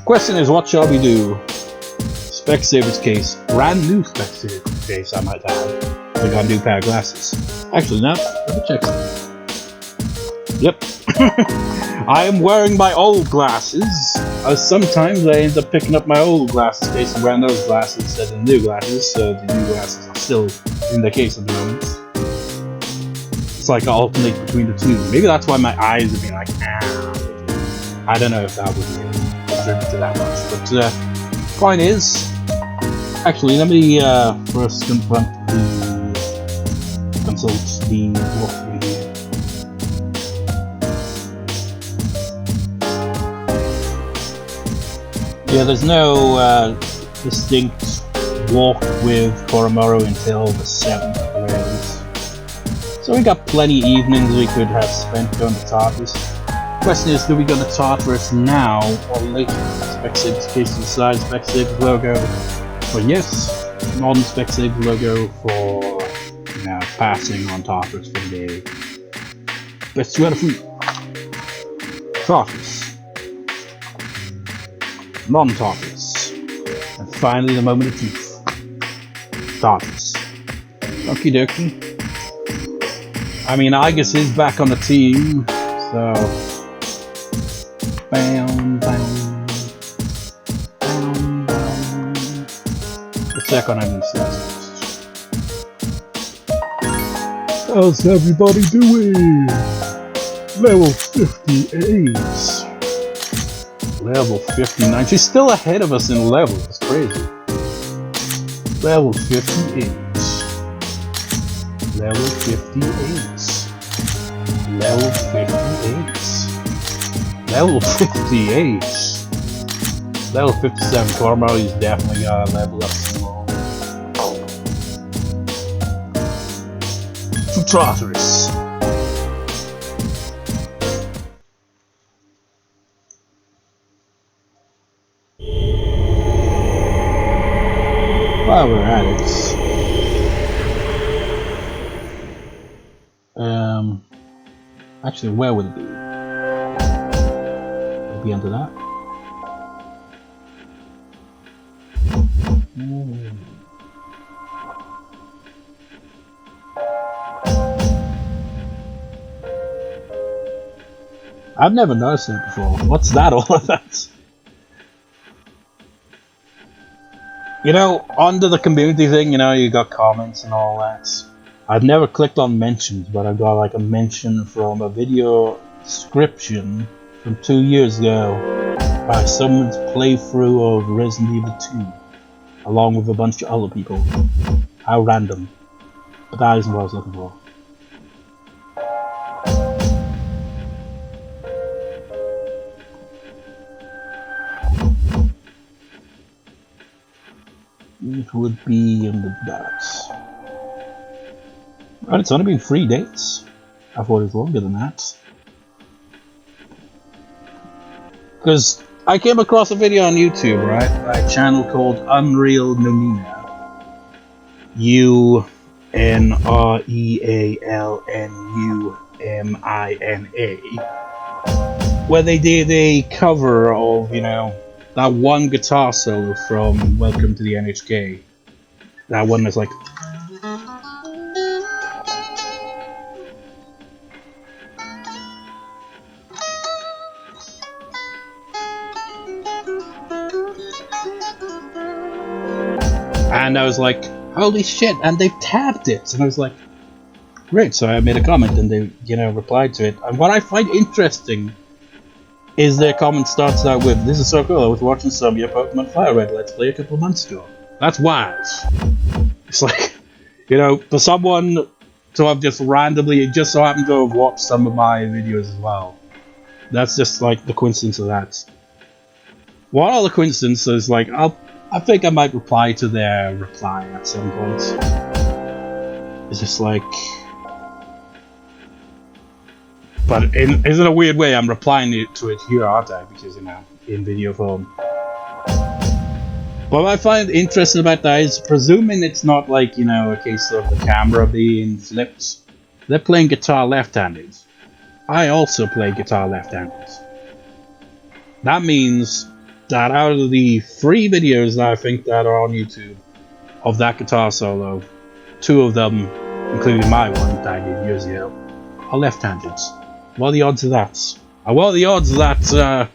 Question is, what shall we do? Specsaver's case. Brand new Specsaver's case, I might add. We got a new pair of glasses. Actually, no. Let me check something. Yep. I am wearing my old glasses. Sometimes I end up picking up my old glasses case and wearing those glasses instead of the new glasses. So the new glasses are still in the case at the moment. It's like I alternate between the two. Maybe that's why my eyes have been like, ah. I don't know if that would contribute to that much. But point is, actually, let me first consult the walkthrough here. Yeah, there's no distinct walk with Koromoro until the 7th of the rails. So we got plenty of evenings we could have spent going to Tartarus. Question is, do we go to Tartarus now or later? Specsaver's case to the side, Specsaver's logo for yes, modern Specsaver's logo for, you know, passing on Tartarus for the day. Best you food. Tartarus. Non-Tartarus. And finally the moment of truth. Tartarus. Okie dokie. I mean, Igus is back on the team, so bam, bam, bam, bam. Let's check on any stats first. How's everybody doing? Level 58. Level 59. She's still ahead of us in level. It's crazy. Level 58. Level 58. Level 58. Level 58. Level 57. Koromoro is definitely gotta level up some more. To Tartarus. While we're at it, actually, where would it be? Would it be under that? I've never noticed it before. What's that all about? You know, under the community thing, you know, you got comments and all that. I've never clicked on mentions, but I got like a mention from a video description from 2 years ago by someone's playthrough of Resident Evil 2, along with a bunch of other people. How random. But that isn't what I was looking for. It would be in the dots. Right, it's only been 3 days. I thought it was longer than that. Because I came across a video on YouTube, right? By a channel called Unreal Nomina. UNREALNUMINA. Where they did a cover of, you know, that one guitar solo from Welcome to the NHK. That one that's like... And I was like, holy shit, and they've tabbed it! And I was like, great, so I made a comment and they, you know, replied to it. And what I find interesting is their comment starts out with, "This is so cool, I was watching some of your Pokemon Fire Red Let's Play a couple of months ago." That's wild. It's like, you know, for someone to have just randomly, just so happened to have watched some of my videos as well. That's just like the coincidence of that. One other coincidence is like, I think I might reply to their reply at some point. It's just like... But in a weird way, I'm replying to it here, aren't I? Because, you know, in video form. What I find interesting about that is, presuming it's not like, you know, a case of the camera being flipped. They're playing guitar left-handed. I also play guitar left-handed. That means that out of the 3 videos that I think that are on YouTube of that guitar solo, 2 of them, including my one that I did years ago, are left tangents. What are the odds of that? What are the odds that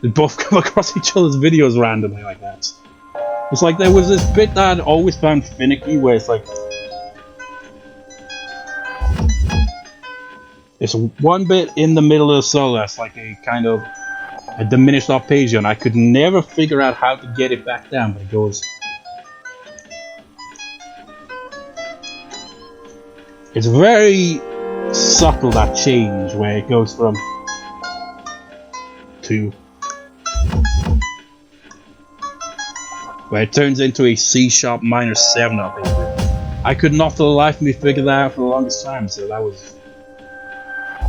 they both come across each other's videos randomly like that? It's like there was this bit that I'd always found finicky where it's like it's one bit in the middle of the solo that's like a kind of a diminished arpeggio, and I could never figure out how to get it back down, but it goes. It's very subtle, that change where it goes from to where it turns into a C sharp minor 7 arpeggio. I could not for the life of me figure that out for the longest time, so that was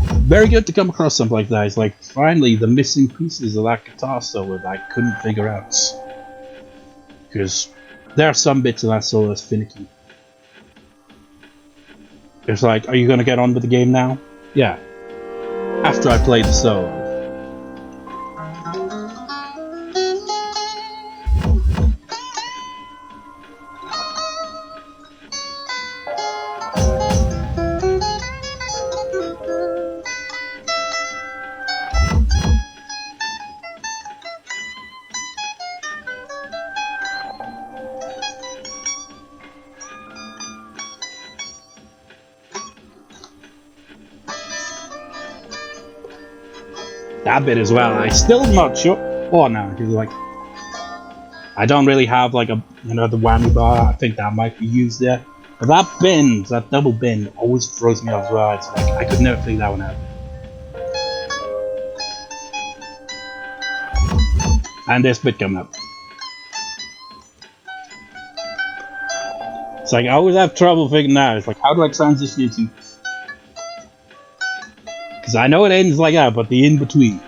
very good to come across something like that. It's like finally the missing pieces of that guitar solo that I couldn't figure out. Because there are some bits of that solo that's finicky. It's like, are you going to get on with the game now? Yeah. After I played the solo. That bit as well, I still not sure. Oh no, because like I don't really have like a the whammy bar. I think that might be used there, but that bend, that double bend, always throws me off as well. It's like I could never figure that one out. And this bit coming up. It's like I always have trouble figuring that out. It's like, how do I transition into? Because I know it ends like that, but the in between.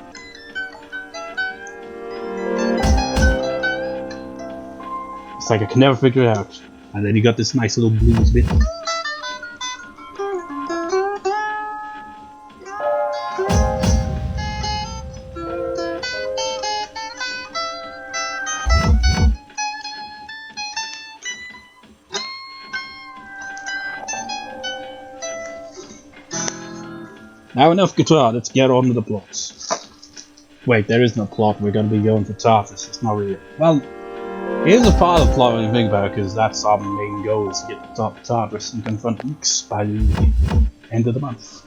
It's like I can never figure it out. And then you got this nice little blues bit. Now enough guitar, let's get on to the plots. Wait, there is no plot, we're going to be going for tartarus. It's not really. Well, here's a part of the plot when you think about it, because that's our main goal, is to get the top tartarus and confront Weeks by the end of the month.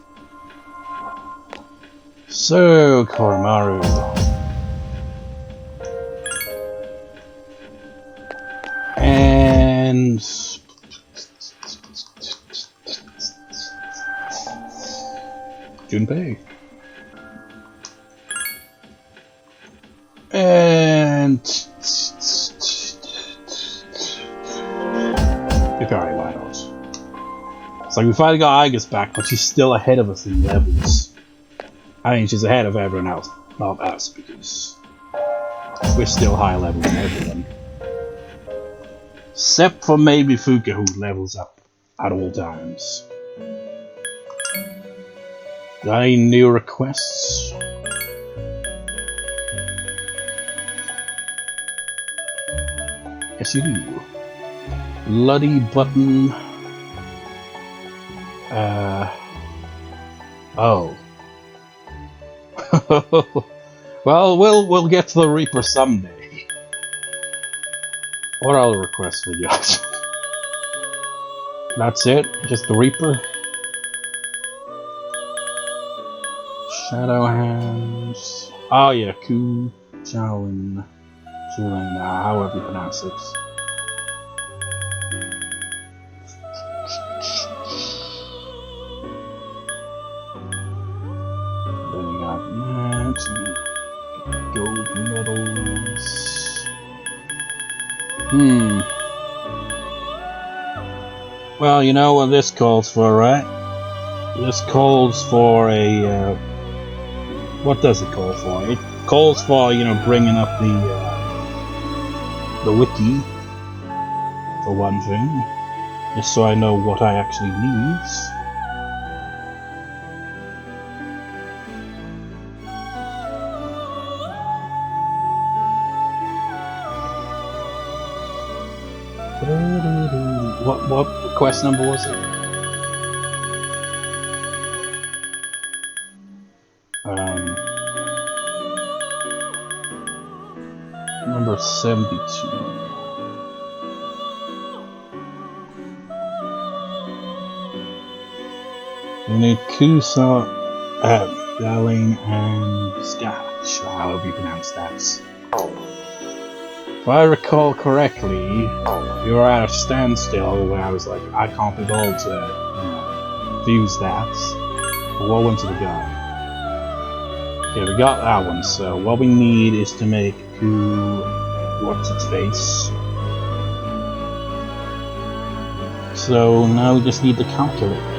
So, Koromaru. And Junpei. And Hikari, why not? It's like we finally got Igus back, but she's still ahead of us in levels. I mean, she's ahead of everyone else, not us, because we're still higher level than everyone. Except for maybe Fuuka, who levels up at all times. Got any new requests? Yes, you do. Bloody button. Oh. Well, we'll get to the Reaper someday. What other requests we got? That's it? Just the Reaper? Shadow Hands. Oh yeah, Cu Chulainn. However you pronounce it. Then you got that. Gold medals. Well, you know what this calls for, right? This calls for a. What does it call for? It calls for, bringing up the wiki, for one thing, just so I know what I actually need. What quest number was it? Number 72. We need Cu Chulainn and Scathach, however you pronounce that. If I recall correctly, you were at a standstill where I was like, I can't be able to, fuse that. But what went to the guy? Okay, we got that one, so what we need is to make what's its face. So now we just need the calculator.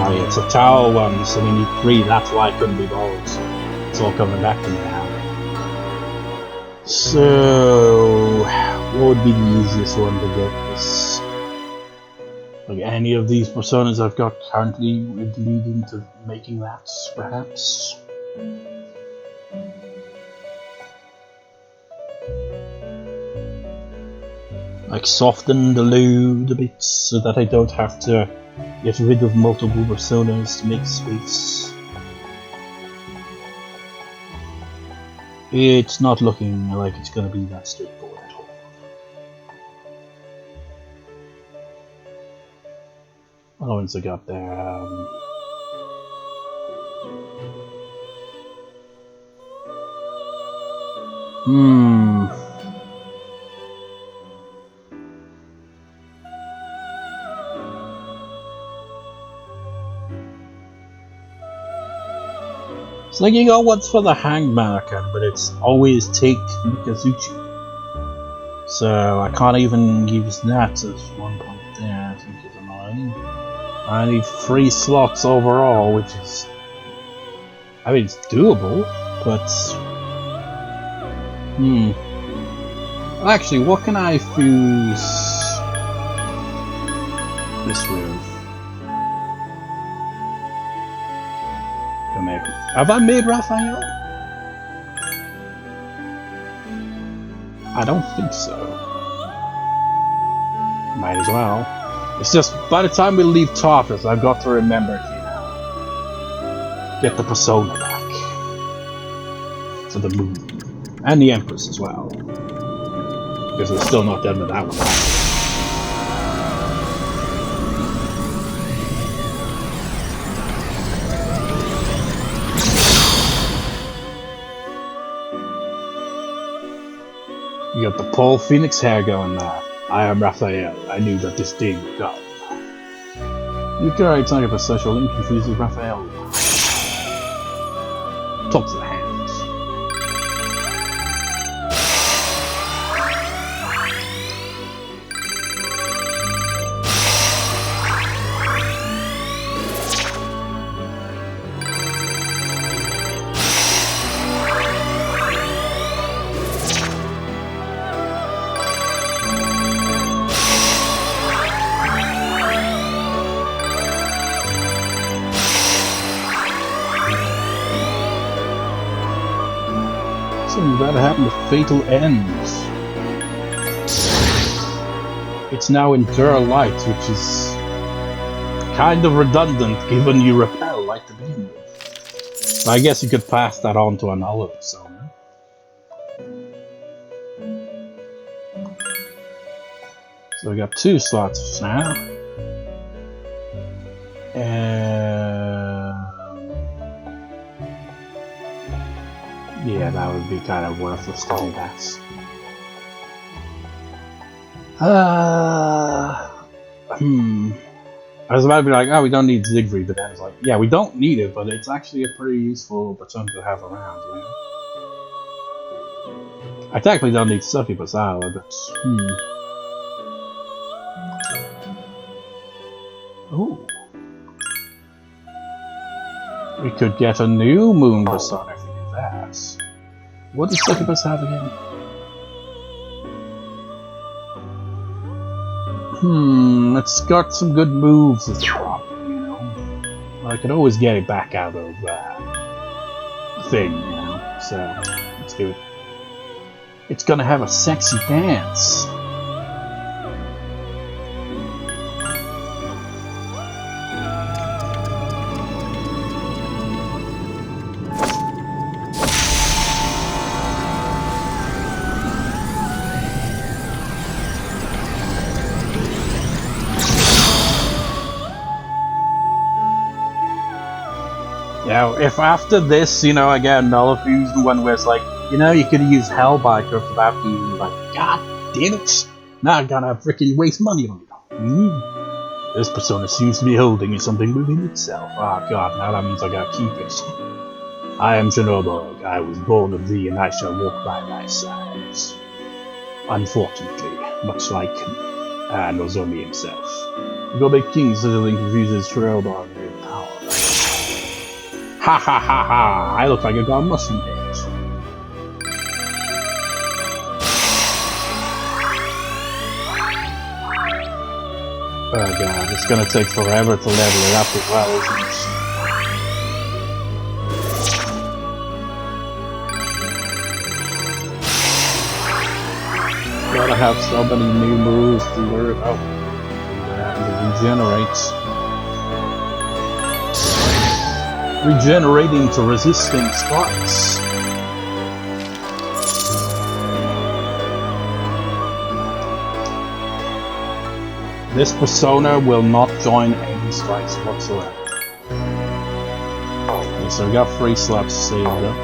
Oh yeah, it's a tower one, so we need 3, that's why I couldn't be bothered. It's all coming back to me now. So, what would be the easiest one to get this? Like any of these personas I've got currently would lead into making that, perhaps? Like soften the load a bit so that I don't have to get rid of multiple personas to make space. It's not looking like it's gonna be that straightforward at all. What else I got there? It's like you got what's for the hangman account, but it's always take Mikazuchi. So I can't even use that as one point there, I think is annoying. I need 3 slots overall, which is... I mean, it's doable, but... Actually, what can I fuse this with? Have I made Raphael? I don't think so. Might as well. It's just, by the time we leave Tartarus, I've got to remember to, get the persona back. For the movie. And the Empress as well. Because we're still not done with that one. You got the Paul Phoenix hair going there. I am Raphael. I knew that this day would come. You carry time for social link confuses Raphael. Talk to the hands. Something bad happened with Fatal Ends. It's now Endure Light, which is kind of redundant given you repel like to begin with. But I guess you could pass that on to another persona. So we got 2 slots now. Yeah, that would be kind of worthless to do that. I was about to be like, oh, we don't need Siegfried, but then it's like, yeah, we don't need it, but it's actually a pretty useful persona to have around, you know? I technically don't need Succubus either, but Ooh. We could get a new moon persona if we do that. What does Succubus have again? It's got some good moves, this drop, you know. I could always get it back out of the thing, you know. So, let's do it. It's gonna have a sexy dance. Now, if after this, you know, I get another fusion one where it's like, you know, you could use Hellbiker for that fusion, like, god damn it! Now I gotta freaking waste money on it. This persona seems to be holding something within itself. Ah, god, now that means I gotta keep it. I am Chernobyl. I was born of thee, and I shall walk by thy side. Unfortunately, much like Nozomi himself. The Gobe King suddenly confuses Chernobyl with power. Ha ha ha ha! I look like I got a mushroom head. Oh god, it's gonna take forever to level it up as well, isn't it? Gotta have so many new moves to learn. Oh, and it regenerates. Regenerating to resisting strikes. This persona will not join any strikes whatsoever. Okay, so we got 3 slots saved up.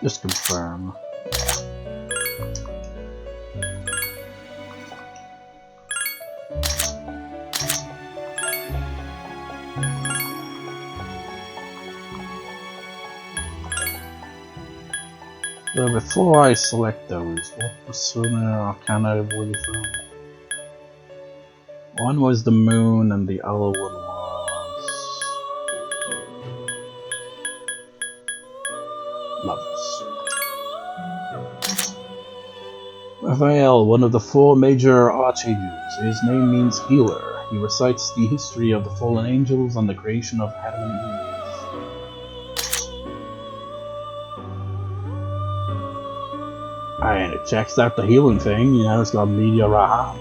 Just confirm. So before I select those, what persona can I avoid from? One was the moon and the other one was lovers. Raphael, one of the 4 major archangels. His name means healer. He recites the history of the fallen angels and the creation of Adam and Eve. And it checks out the healing thing, you know, it's got Media Raha.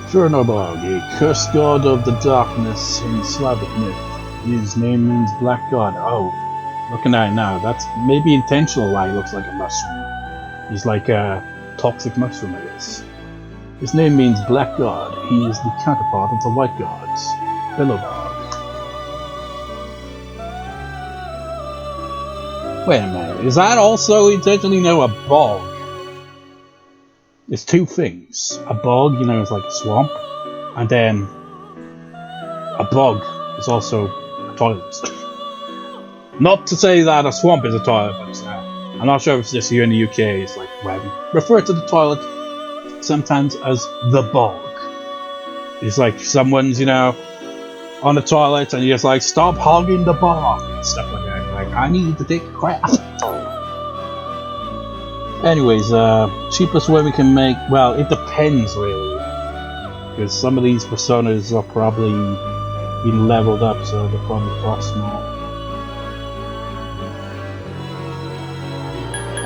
Chernobyl, a cursed god of the darkness in Slavic myth. His name means black god. Oh, looking at it now, that's maybe intentional why he looks like a mushroom. He's like a toxic mushroom, I guess. His name means black god. He is the counterpart of the white gods. Billowbog. Wait a minute, is that also intentionally a bog? There's 2 things. A bog, you know, is like a swamp, and then a bog is also a toilet. Not to say that a swamp is a toilet, but I'm not sure if it's just here in the UK. It's like when refer to the toilet sometimes as the bog. It's like someone's, you know, on the toilet and you're just like, stop hogging the bog and stuff like that. Like, I need to take a crap. Anyways, cheapest way we can make, well, it depends really. Because some of these personas are probably been leveled up, so they'll probably cost more.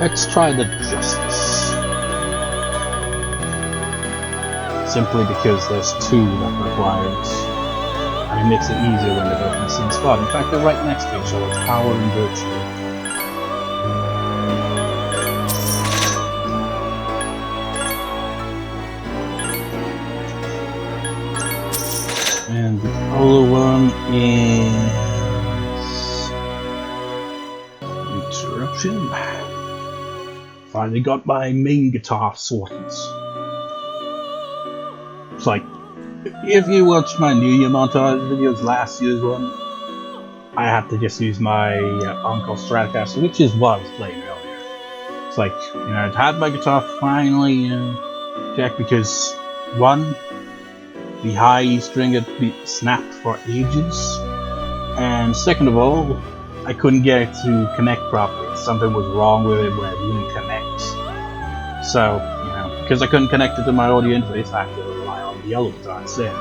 Let's try the Justice. Simply because there's 2 that requires, and it makes it easier when they're both in the same spot. In fact, they're right next to each other, Power and Virtue. And the other one is Interruption. Finally got my main guitar sorted. It's like, if you watched my New Year montage videos, last year's one, I had to just use my Uncle Stratocaster, which is what I was playing earlier. It's like, I'd had my guitar finally checked because, one, the high E string had been snapped for ages, and second of all, I couldn't get it to connect properly. Something was wrong with it where it wouldn't connect. So, because I couldn't connect it to my audio interface, I had to rely on the yellow guitar instead.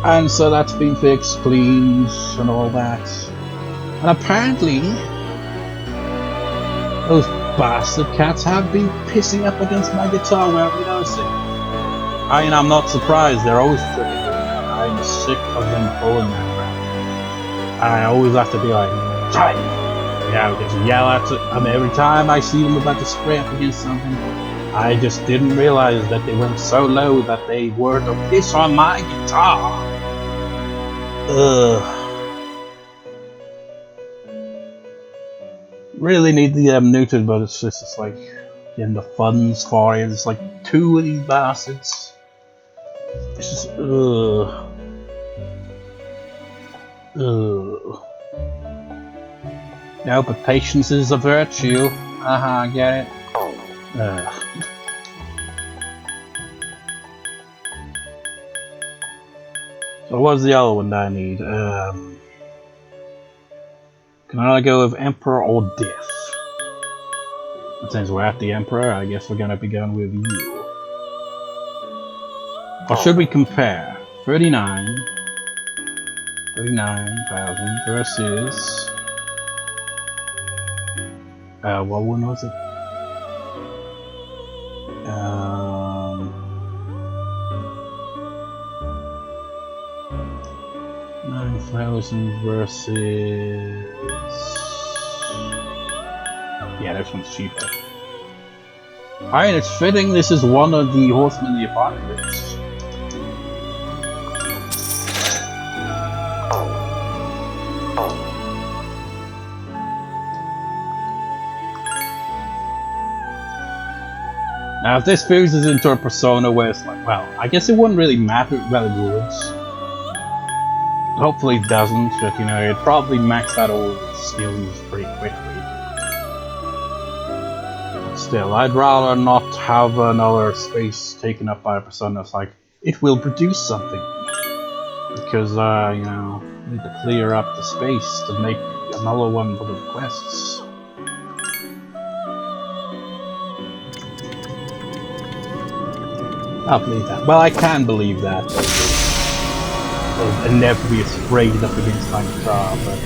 And so that's been fixed, cleaned, and all that. And apparently, those bastard cats have been pissing up against my guitar without me noticing. I'm not surprised, they're always freaking doing that. I'm sick of them pulling that crap. I always have to be like, try it! Just yell at them every time I see them about to spray up against something. I just didn't realize that they went so low that they were to piss on my guitar. Really need the neutered, but it's just like getting the funds for it. It's like 2 of these bastards. It's just No, but patience is a virtue. Get it. So what's the other one that I need? Can I go with Emperor or Death? Since we're at the Emperor, I guess we're gonna be going with you. Or should we compare? 39,000 versus... what one was it? 9,000 versus... Yeah, this one's cheaper. Alright, it's fitting this is one of the Horsemen of the Apocalypse. Now, if this fuses into a persona where it's like, well, I guess it wouldn't really matter, well, it would. Hopefully it doesn't, but it'd probably max out all the skills pretty quickly. Still, I'd rather not have another space taken up by a persona that's like, it will produce something. Because, we need to clear up the space to make another one for the quests. I'll believe that. Well, I can believe that. I'll never be sprayed up against my guitar, but...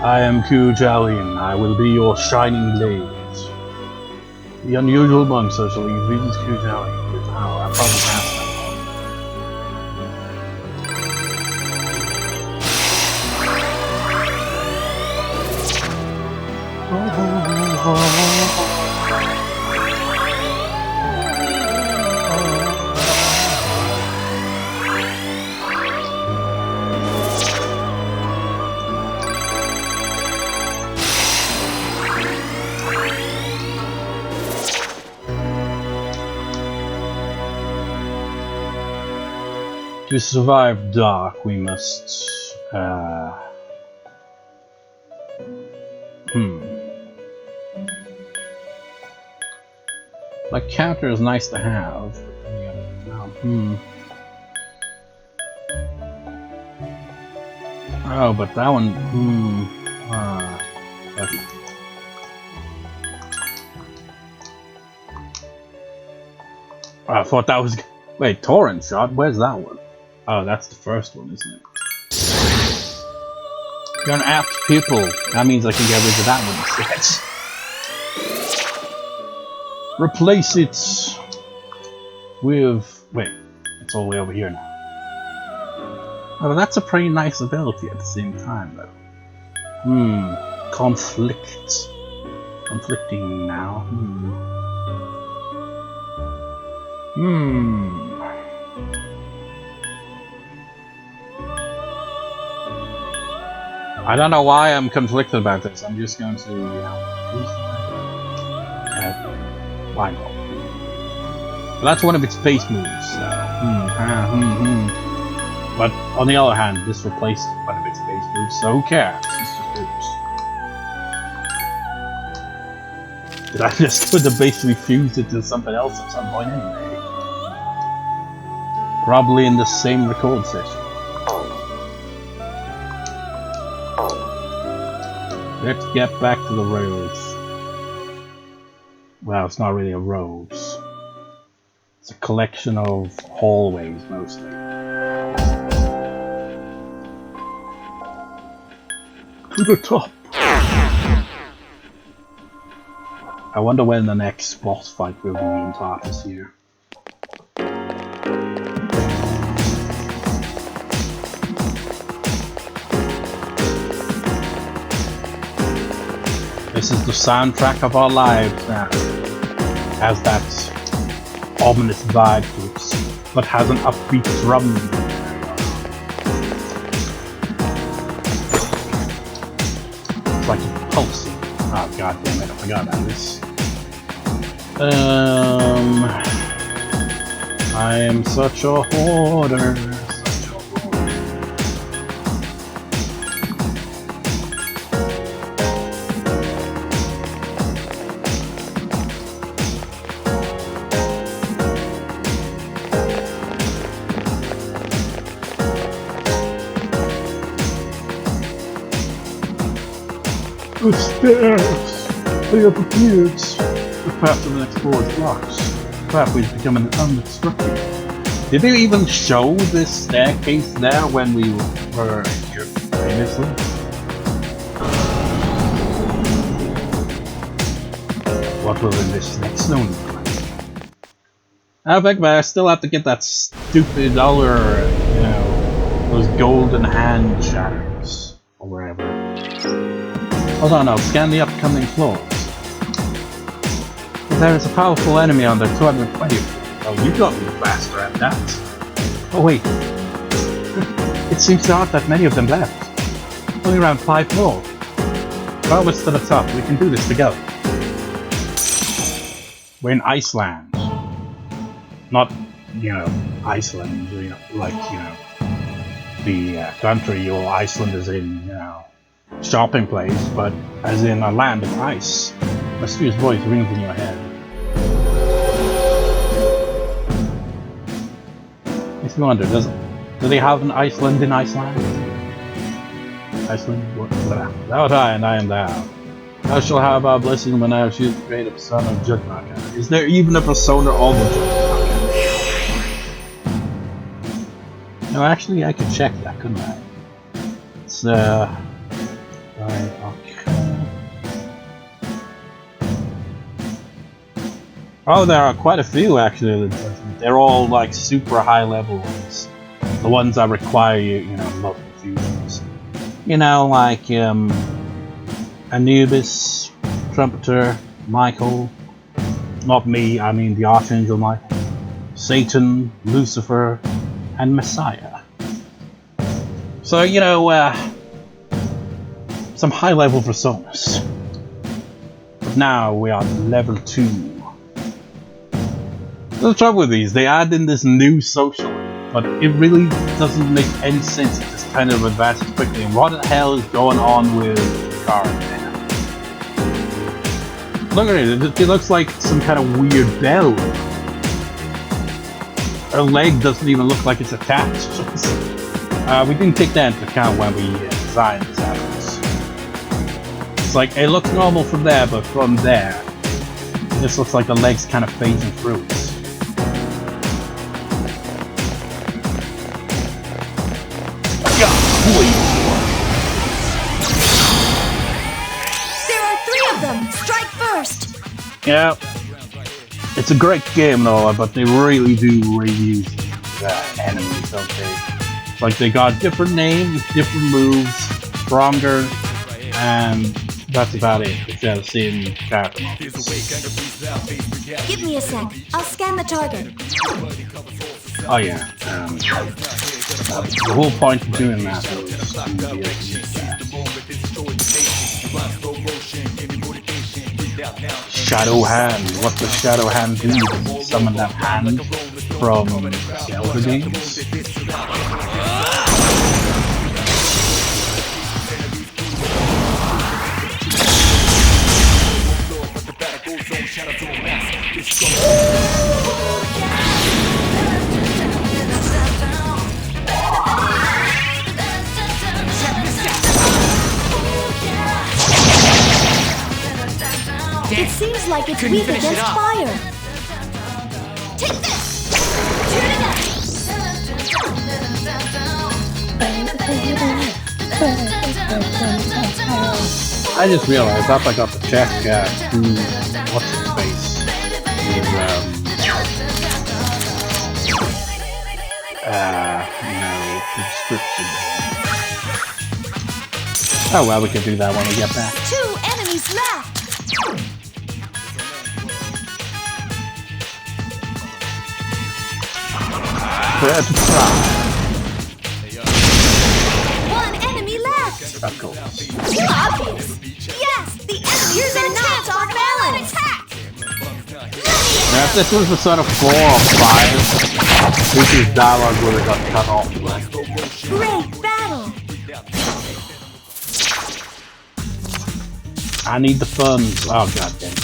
I am Cu Chulainn. I will be your shining blade. The unusual monk socially visits Cu Chulainn with power. I probably have that. To survive dark, we must... Like, counter is nice to have, but then Oh, but that one... I thought that was... Wait, Torrent Shot? Where's that one? Oh, that's the first one, isn't it? You're an apt pupil. That means I can get rid of that one instead. Replace it with... Wait, it's all the way over here now. Oh, that's a pretty nice ability at the same time, though. Conflict. Conflicting now. I don't know why I'm conflicted about this. I'm just going to, why not? But that's one of its base moves, so... But on the other hand, this replaced one of its base moves, so who cares? It's just moves. Did I just put the basically fused it to something else at some point anyway? Probably in the same record session. Let's get back to the roads. Well, it's not really a road. It's a collection of hallways, mostly. To the top! I wonder when the next boss fight will be in Tartarus here. This is the soundtrack of our lives now. Has that ominous vibe to it, but has an upbeat drum. It's like a pulsing. Oh god damn it, I forgot about this. I am such a hoarder. The stairs! They have appeared! The path to the next floor is blocked. The pathway is becoming unobstructed. Did they even show this staircase there when we were here previously? What will this next zone look like? I think I still have to get that stupid other, you know, those golden hand shadows, or wherever. Hold on, I'll scan the upcoming floors. There is a powerful enemy on the 220. Oh, you got me faster at that. Oh wait. It seems odd that many of them left. Only around 5 more. Well, it's to the top. We can do this together. We're in Iceland. Not, you know, Iceland, you know, like, you know, the country or Iceland is in, you know, shopping place, but as in a land of ice. A mysterious voice rings in your head. Makes me wonder, do they have an Iceland in Iceland? Iceland? What? Thou art I, and I am thou. Thou shalt have our blessing when I choose to create a persona of Judgement. Is there even a persona of the Judgement? No, actually, I could check that, couldn't I? It's, right, okay. Oh, there are quite a few actually. They're all like super high level ones. The ones that require you know, multiple fusions. You know, like Anubis, Trumpeter, Michael. Not me, I mean the Archangel Michael. Satan, Lucifer, and Messiah. So, you know, some high level personas. But now we are level 2. The trouble with these, they add in this new social, but it really doesn't make any sense. It just kind of advances quickly. And what the hell is going on with the car now? Look at it, it looks like some kind of weird bell. Her leg doesn't even look like it's attached. We didn't take that into account when we designed this house. It's like, it looks normal from there, but from there, it just looks like the leg's kind of phasing through it. There are 3 of them! Strike first! Yeah, it's a great game and all, but they really do reuse the enemies, don't they? Like, they got different names, different moves, stronger, and that's about it. It's the same character models. Give me a sec. I'll scan the target. Oh yeah, the whole point of doing that is Shadow Hand. What does Shadow Hand do? Summon that hand from Zelda games? It seems like it's weak against fire. Take this! Turn it up! I just realized I forgot to check what's his face with no description. Oh well, we can do that when we get back. 2 enemies left! Prepare to try. 1 enemy left! Of course. Too obvious! Yes! The enemies are not off balance! Now if this was the sort of 4 or 5, Fuuka's dialogue would have got cut off. Great battle! I need the funds. Oh god damn it.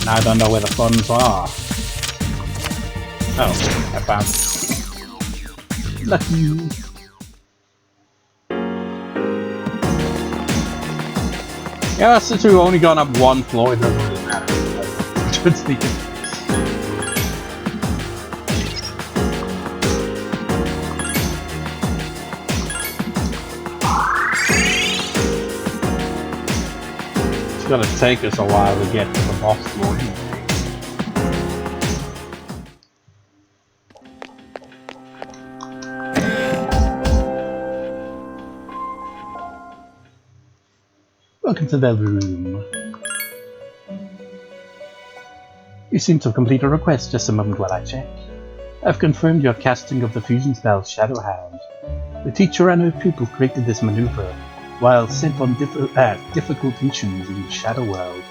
Now I don't know where the funds are. Oh, I found it. Lucky you. Yeah, since we've only gone up 1 floor, it doesn't really matter. Just the It's gonna take us a while to get to the boss floor. Welcome to the room. You seem to have completed a request. Just a moment while I check. I've confirmed your casting of the fusion spell Shadow Hound. The teacher and her pupil created this maneuver while sent on difficult missions in Shadow World.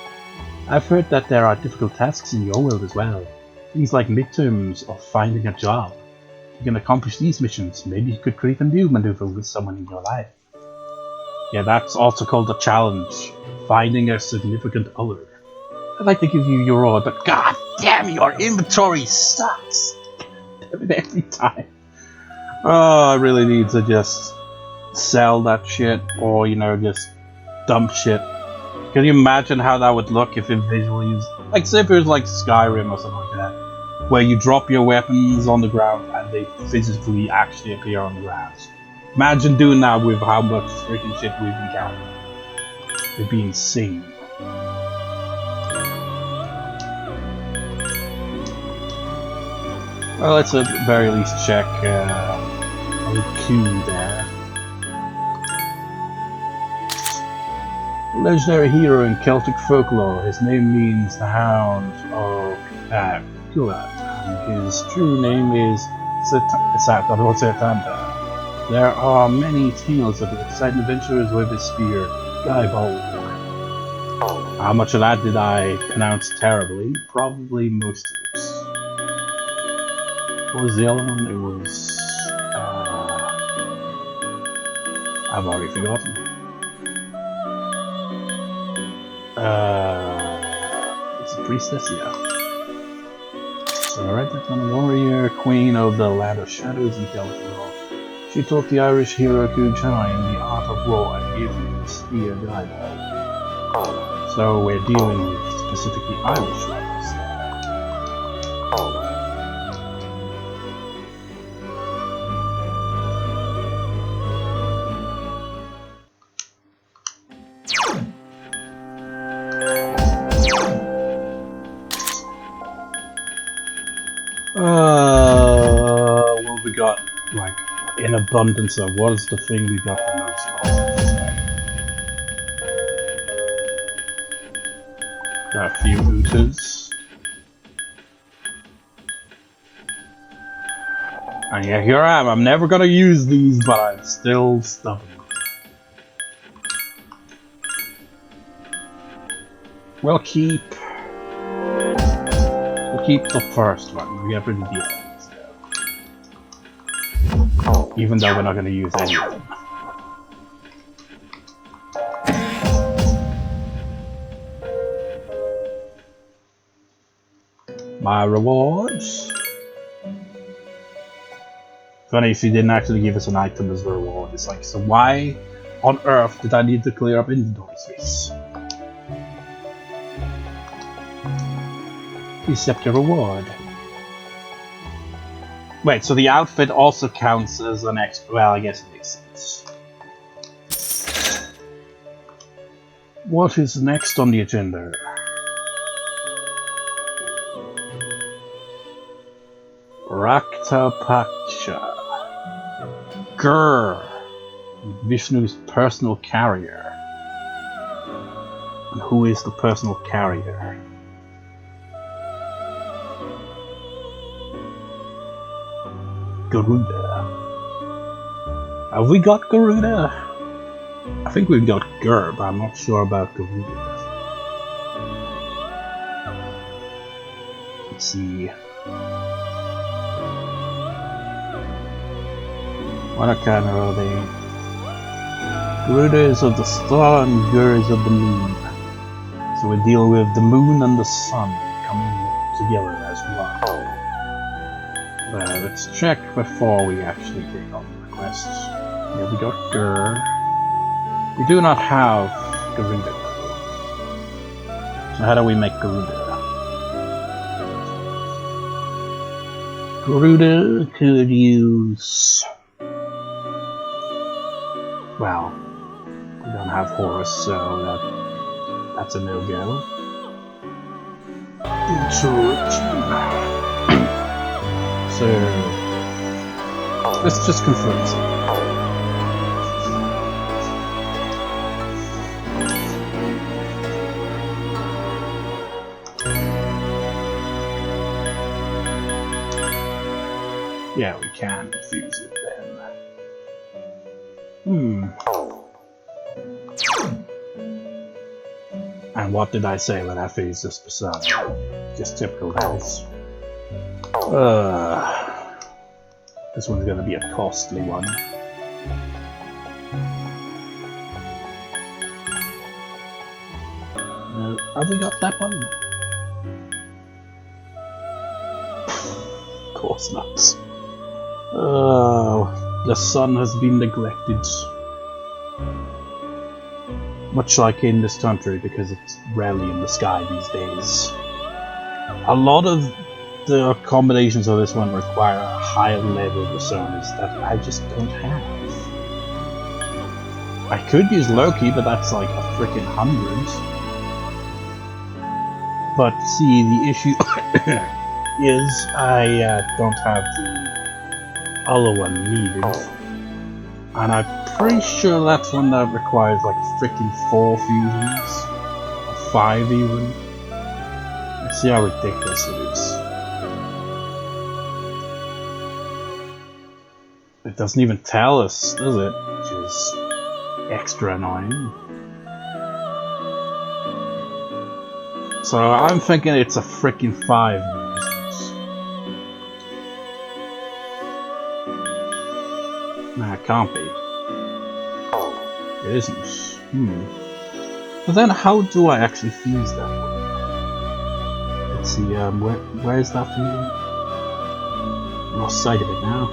I've heard that there are difficult tasks in your world as well. Things like midterms or finding a job. If you can accomplish these missions, maybe you could create a new maneuver with someone in your life. Yeah, that's also called a challenge. Finding a significant other. I'd like to give you your reward, but god damn, your inventory sucks! Every time. Oh, I really need to just sell that shit, or you know, just dump shit. Can you imagine how that would look if it visually is like, say if it was like Skyrim or something like that, where you drop your weapons on the ground and they physically actually appear on the ground. Imagine doing that with how much freaking shit we've encountered. It'd be insane. Well, let's at the very least check old Q there. Legendary hero in Celtic folklore. His name means the Hound of Cu Chulainn, and his true name is Scathach. There are many tales of exciting adventures with his spear, Guyball. How much of that did I pronounce terribly? Probably most of it. What was the other one? It was... I've already forgotten. It's a priestess, yeah. So I write that down. Warrior, queen of the land of shadows and Celtic. She taught the Irish hero Cu Chulainn the art of war and gave him the spear Guyball. So we're dealing with specifically Irish riders there. What we got? Like, in abundance of what is the thing we got the most of? Got a few ooters. And yeah, here I am. I'm never gonna use these, but I'm still stubborn. We'll keep the first one. We have already deal with it, so. Even though we're not going to use any of them. My rewards. Funny if he didn't actually give us an item as a reward. It's like, so why on earth did I need to clear up inventory space? Accept a reward. Wait, so the outfit also counts as an extra. Well, I guess it makes sense. What is next on the agenda? Raktapaksha. Grr. Vishnu's personal carrier. And who is the personal carrier? Garuda. Have we got Garuda? I think we've got Gur, but I'm not sure about Garuda. Let's see. What kind are they? Garuda is of the star and Gur is of the moon. So we deal with the moon and the sun coming together as one. Let's check before we actually take on the quest. Here we got Gur. We do not have Garuda though. So how do we make Garuda? Garuda could use... Well, we don't have Horus, so that's a no-go. Interruption. So let's just confirm something. Yeah, we can fuse it then. And what did I say when I fused this beside? Just typical health. This one's gonna be a costly one. Have we got that one? Of course not. Oh, the sun has been neglected. Much like in this country, because it's rarely in the sky these days. A lot of the accommodations of this one require a higher level of personas that I just don't have. I could use Loki, but that's like a freaking 100. But see, the issue is I don't have the other one needed. And I'm pretty sure that's one that requires like freaking 4 fusions. Or 5 even. Let's see how ridiculous it is. It doesn't even tell us, does it? Which is extra annoying. So I'm thinking it's a freaking 5 uses. Nah, it can't be. It isn't. But then how do I actually fuse that one? Let's see, where is that fusion? Lost sight of it now.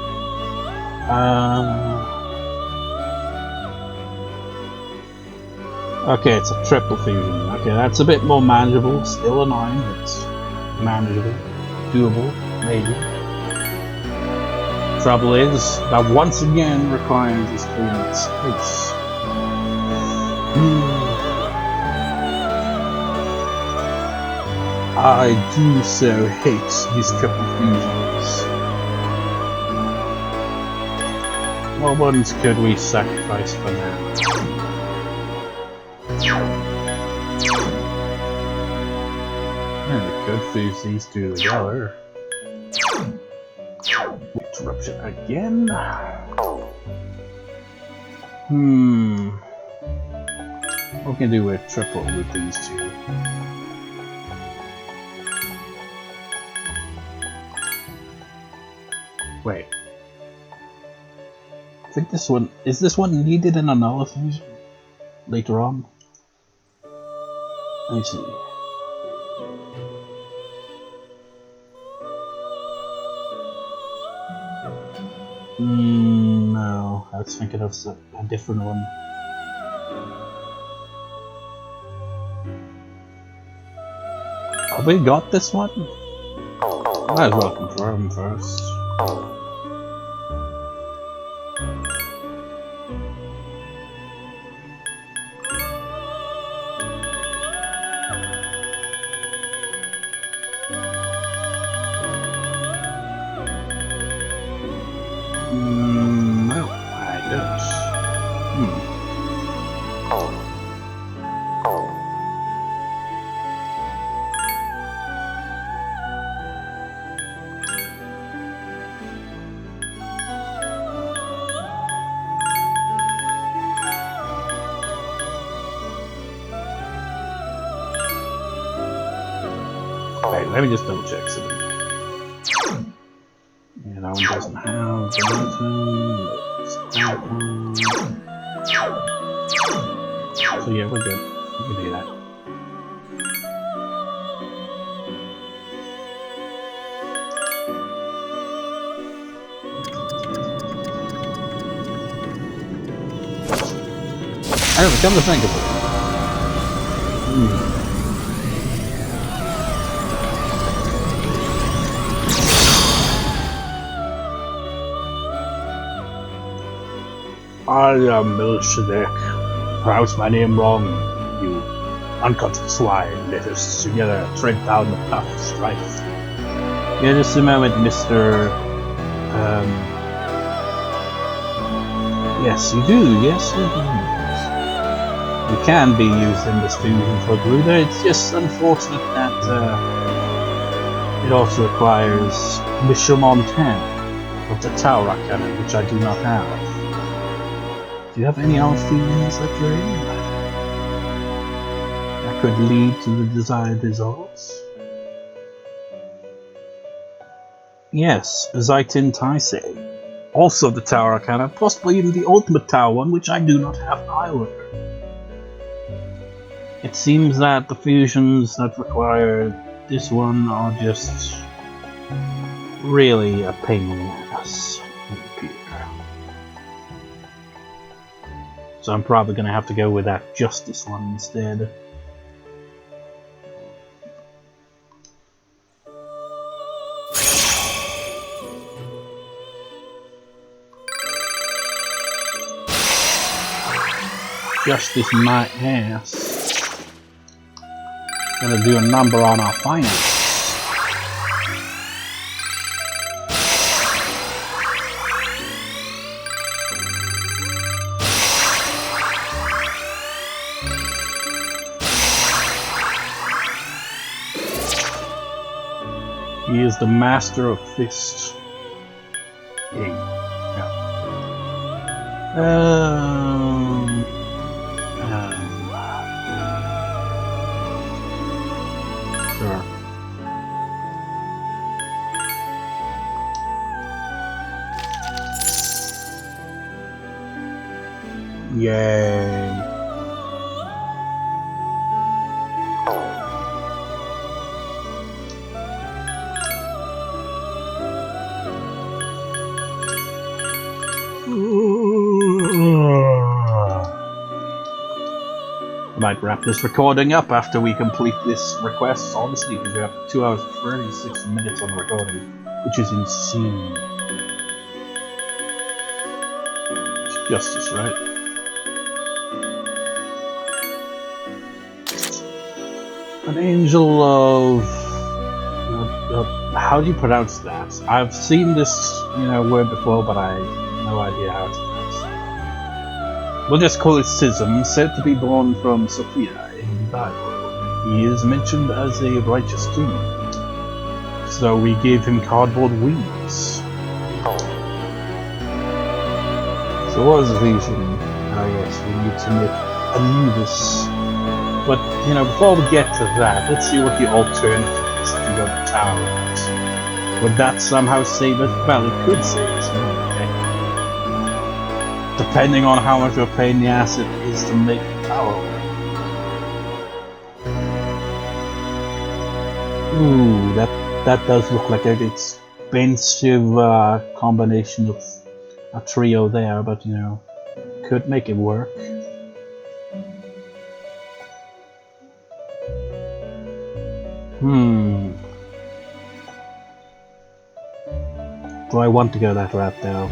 Okay, it's a triple fusion. Okay, that's a bit more manageable. Still annoying, but manageable. Doable, maybe. Trouble is, that once again requires this cleaning space. I do so hate these triple fusions. What ones could we sacrifice for now? And we could fuse these two together. Interruption again. What can we do with triple with these two? Wait. I think this one... Is this one needed in another fusion? Later on? Let me see. No, I was thinking of a different one. Have we got this one? Might as well confirm first. No, I don't. Wait, let me just double check something. Yeah, that one doesn't have the button. That one. So yeah, we're good. We can do that. Anyway, come to think of it. I am Melchizedek. Pronounce my name wrong, you uncultured swine. Let us together tread down the path of strife. Yeah, just a moment, Mr. Yes, you do. Yes, you do. You can be used in this fusion for Gruder. It's just unfortunate that it also requires Judgement of the Tower Cannon, which I do not have. Do you have any other fusions that you're in that could lead to the desired results? Yes, Zaitin Taisei. Also the Tower Arcana, possibly even the Ultimate Tower one, which I do not have either. It seems that the fusions that require this one are just really a pain in the ass. So I'm probably going to have to go with that Justice one instead. Justice my ass. Gonna do a number on our finance. He is the master of fist. Yeah. Sure. Yay. I might wrap this recording up after we complete this request, honestly, because we have 2 hours 36 minutes on the recording, which is insane. It's justice, right? An angel of... how do you pronounce that? I've seen this, word before, but I have no idea how it's pronounced. We'll just call it Sism, said to be born from Sophia in the Bible. He is mentioned as a righteous king, so we gave him cardboard wings. So what is the reason? Oh yes, we need to make Anubis. But, before we get to that, let's see what the alternative is. I can go to tower. Would that somehow save it? Well, it could save it. Okay. Depending on how much of a pain in the ass it is to make the tower work. Ooh, that does look like an expensive combination of a trio there, but you know, could make it work. Do I want to go that route though?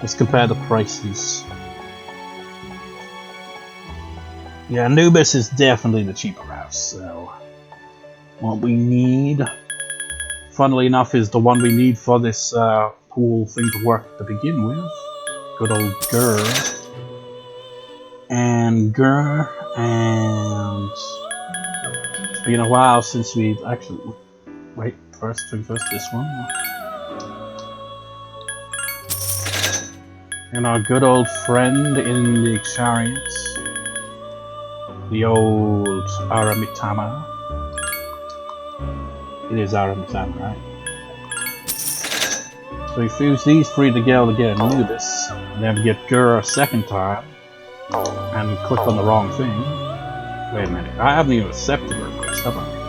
Let's compare the prices. Yeah, Anubis is definitely the cheaper route, so what we need, funnily enough, is the one we need for this whole thing to work to begin with. Good old Gur. And it's been a while since we've actually... Wait, first this one. And our good old friend in the chariots. The old Aramitama. It is Aramitama, right? So we fuse these three together to get Anubis, and then we get Gur a second time, and click on the wrong thing. Wait a minute, I haven't even accepted the request, have I?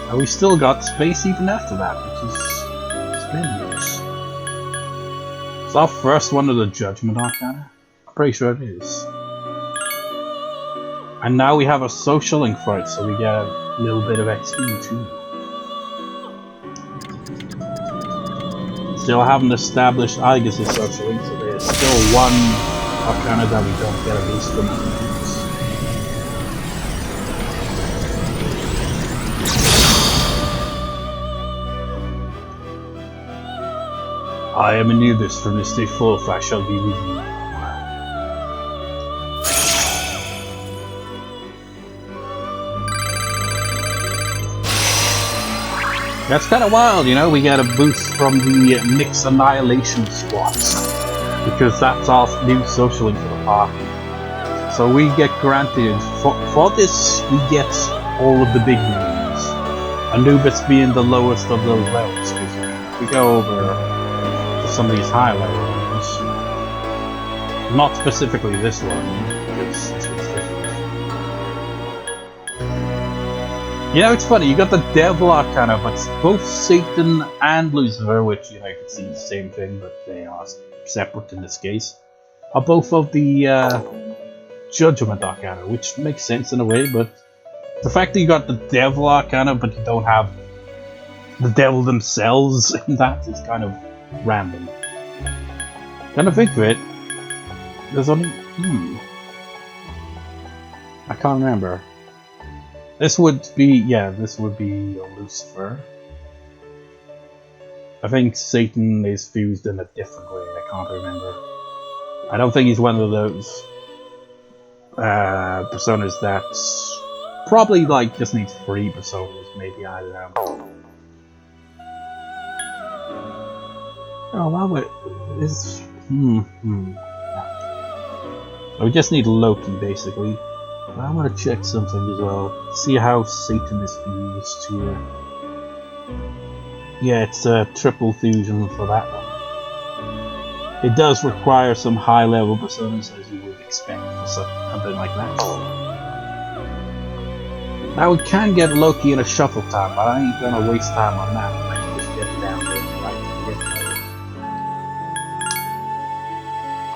And we still got space even after that, which is splendid. Is our first one of the Judgement Arcana? I'm pretty sure it is. And now we have a social link for it, so we get a little bit of XP too. Still haven't established Igus' social link, so there's still one Arcana that we don't get at least from the I am Anubis from this day forth, I shall be with you. That's kind of wild, you know, we get a boost from the Mix Annihilation squads, because that's our new social link for the party. So we get granted, for this, we get all of the big names. Anubis being the lowest of those levels, because we go over some of these high level ones. Not specifically this one, because this one's different. You know, it's funny, you got the Devil Arcana, but both Satan and Lucifer, which, you know, you can see the same thing, but they are separate in this case, are both of the Judgement Arcana, which makes sense in a way, but the fact that you got the Devil Arcana, but you don't have the Devil themselves in that is kind of random. Kind of think of it, there's only... I can't remember. This would be... yeah, this would be Lucifer. I think Satan is fused in a different way, I can't remember. I don't think he's one of those personas that probably like just needs 3 personas, maybe, I don't know. Oh, wow, it is... So we just need Loki, basically. But I want to check something as well. See how Satan is fused here. Yeah, it's a triple fusion for that one. It does require some high-level personas, as you would expect for something like that. Now we can get Loki in a shuffle time, but I ain't gonna waste time on that. I can just get it down there right.